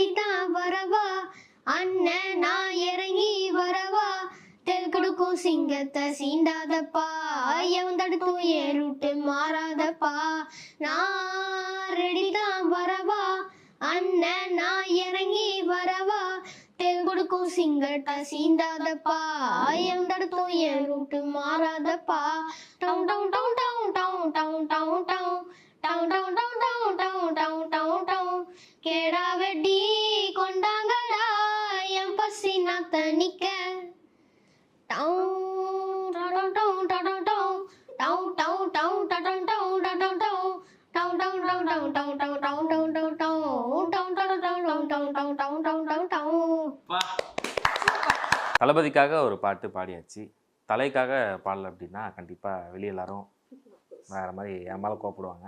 ரெடிதான் வரவா அண்ணன் நான் இறங்கி வரவா தெல் கொடுக்கும் சிங்கத்தை சீண்டாதப்பா எவன் தடுக்கும் என் ரூட்டு மாறாதப்பா நான் ரெடிதான் வரவா அண்ணன் நான் இறங்கி வரவா தெல் கொடுக்கும் சிங்கத்தை சீண்டாதப்பா எவன் தடுக்கும் என் ரூட்டு மாறாதப்பா down down down down down down down down down down down down down down down கேடா வெட்டி கொண்டாங்கடா என் பசி நான் தணிக்க தளபதிக்காக ஒரு பாட்டு பாடியாச்சு. தலைக்காக பாடல அப்படின்னா கண்டிப்பாக வெளியே எல்லாரும் வேறு மாதிரி என் மேலே கோப்பிடுவாங்க.